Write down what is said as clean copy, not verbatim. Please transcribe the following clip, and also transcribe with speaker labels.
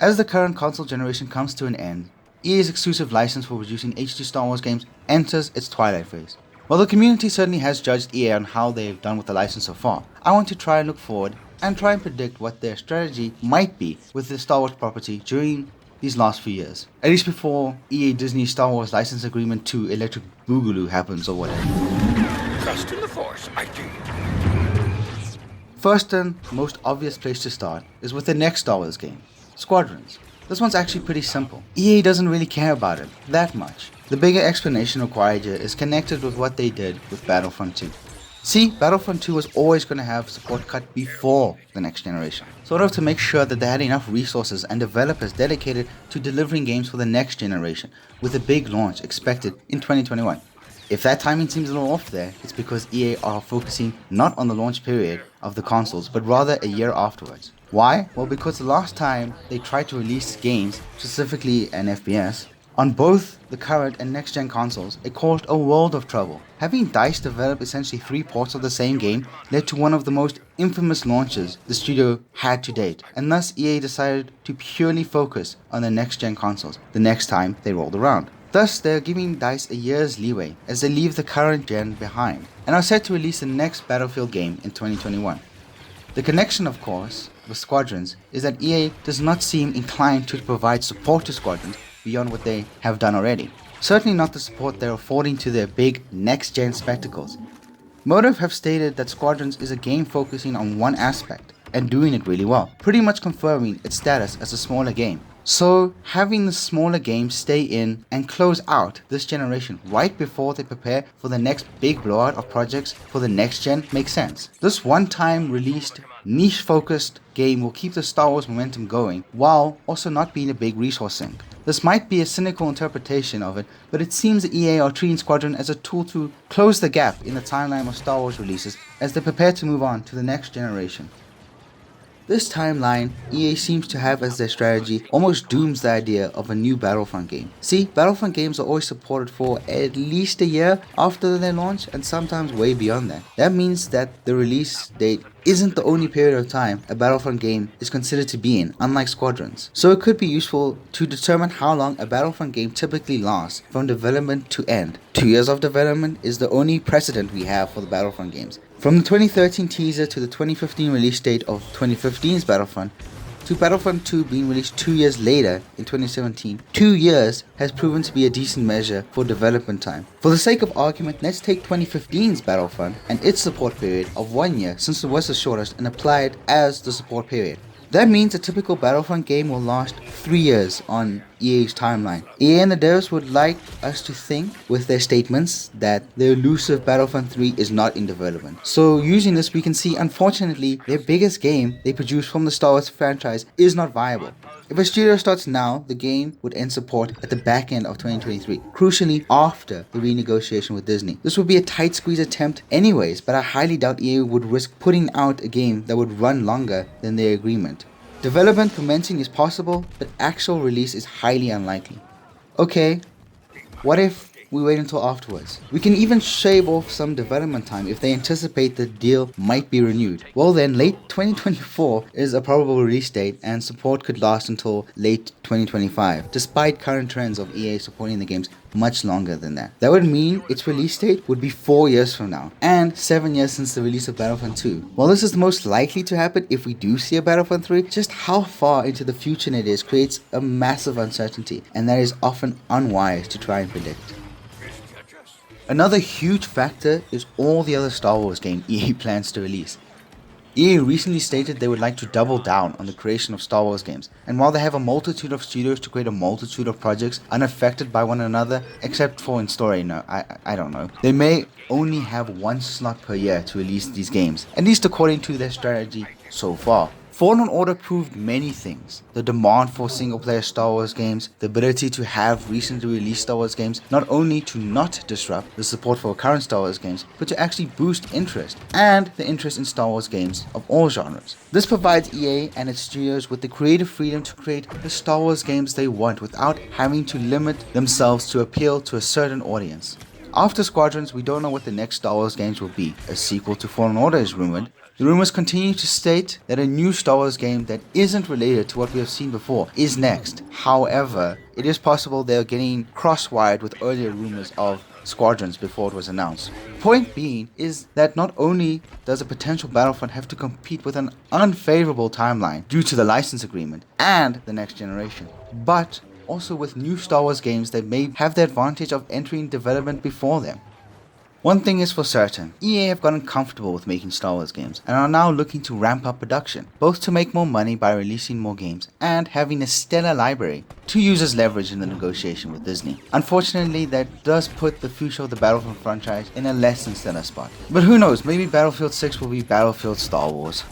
Speaker 1: As the current console generation comes to an end, EA's exclusive license for producing HD Star Wars games enters its twilight phase. While the community certainly has judged EA on how they've done with the license so far, I want to try and look forward and try and predict what their strategy might be with the Star Wars property during these last few years. At least before EA Disney Star Wars license agreement 2 Electric Boogaloo happens or whatever.
Speaker 2: Trust in the Force, I do.
Speaker 1: First and most obvious place to start is with the next Star Wars game, Squadrons. This one's actually pretty simple. EA doesn't really care about it that much. The bigger explanation required here is connected with what they did with Battlefront 2. See, Battlefront 2 was always going to have support cut before the next generation, sort of to make sure that they had enough resources and developers dedicated to delivering games for the next generation, with a big launch expected in 2021. If that timing seems a little off there, it's because EA are focusing not on the launch period of the consoles, but rather a year afterwards. Why? Well, because the last time they tried to release games, specifically an FPS, on both the current and next-gen consoles, it caused a world of trouble. Having DICE develop essentially 3 ports of the same game led to one of the most infamous launches the studio had to date, and thus EA decided to purely focus on the next-gen consoles the next time they rolled around. Thus, they are giving DICE a year's leeway as they leave the current gen behind, and are set to release the next Battlefield game in 2021. The connection, of course, with Squadrons is that EA does not seem inclined to provide support to Squadrons beyond what they have done already. Certainly not the support they're affording to their big next-gen spectacles. Motive have stated that Squadrons is a game focusing on one aspect, and doing it really well, pretty much confirming its status as a smaller game. So, having the smaller games stay in and close out this generation right before they prepare for the next big blowout of projects for the next gen makes sense. This one-time released, niche-focused game will keep the Star Wars momentum going, while also not being a big resource sink. This might be a cynical interpretation of it, but it seems that EA are treating Squadron as a tool to close the gap in the timeline of Star Wars releases as they prepare to move on to the next generation. This timeline, EA seems to have as their strategy, almost dooms the idea of a new Battlefront game. See, Battlefront games are always supported for at least a year after their launch, and sometimes way beyond that. That means that the release date isn't the only period of time a Battlefront game is considered to be in, unlike Squadrons. So it could be useful to determine how long a Battlefront game typically lasts from development to end. 2 years of development is the only precedent we have for the Battlefront games. From the 2013 teaser to the 2015 release date of 2015's Battlefront, to Battlefront 2 being released 2 years later in 2017, 2 years has proven to be a decent measure for development time. For the sake of argument, let's take 2015's Battlefront and its support period of 1 year, since it was the shortest, and apply it as the support period. That means a typical Battlefront game will last 3 years on EA's timeline. EA and the devs would like us to think, with their statements, that the elusive Battlefront 3 is not in development. So using this, we can see, unfortunately, their biggest game they produce from the Star Wars franchise is not viable. If a studio starts now, the game would end support at the back end of 2023, crucially after the renegotiation with Disney. This would be a tight squeeze attempt anyways, but I highly doubt EA would risk putting out a game that would run longer than their agreement. Development commencing is possible, but actual release is highly unlikely. Okay, what if we wait until afterwards? We can even shave off some development time if they anticipate the deal might be renewed. Well then, late 2024 is a probable release date, and support could last until late 2025, despite current trends of EA supporting the games much longer than that. That would mean its release date would be 4 years from now, and 7 years since the release of Battlefront 2. While this is most likely to happen if we do see a Battlefront 3, just how far into the future it is creates a massive uncertainty, and that is often unwise to try and predict. Another huge factor is all the other Star Wars games EA plans to release. EA recently stated they would like to double down on the creation of Star Wars games, and while they have a multitude of studios to create a multitude of projects unaffected by one another, except for in story, I don't know, they may only have 1 slot per year to release these games, at least according to their strategy so far. Fallen Order proved many things. The demand for single-player Star Wars games, the ability to have recently released Star Wars games, not only to not disrupt the support for current Star Wars games, but to actually boost interest, and the interest in Star Wars games of all genres. This provides EA and its studios with the creative freedom to create the Star Wars games they want without having to limit themselves to appeal to a certain audience. After Squadrons, we don't know what the next Star Wars games will be. A sequel to Fallen Order is rumored, The rumors continue to state that a new Star Wars game that isn't related to what we have seen before is next. However, it is possible they're getting cross-wired with earlier rumors of Squadrons before it was announced. Point being is that not only does a potential Battlefront have to compete with an unfavorable timeline due to the license agreement and the next generation, but also with new Star Wars games that may have the advantage of entering development before them. One thing is for certain, EA have gotten comfortable with making Star Wars games and are now looking to ramp up production, both to make more money by releasing more games and having a stellar library to use as leverage in the negotiation with Disney. Unfortunately, that does put the future of the Battlefront franchise in a less than stellar spot. But who knows, maybe Battlefield 6 will be Battlefield Star Wars.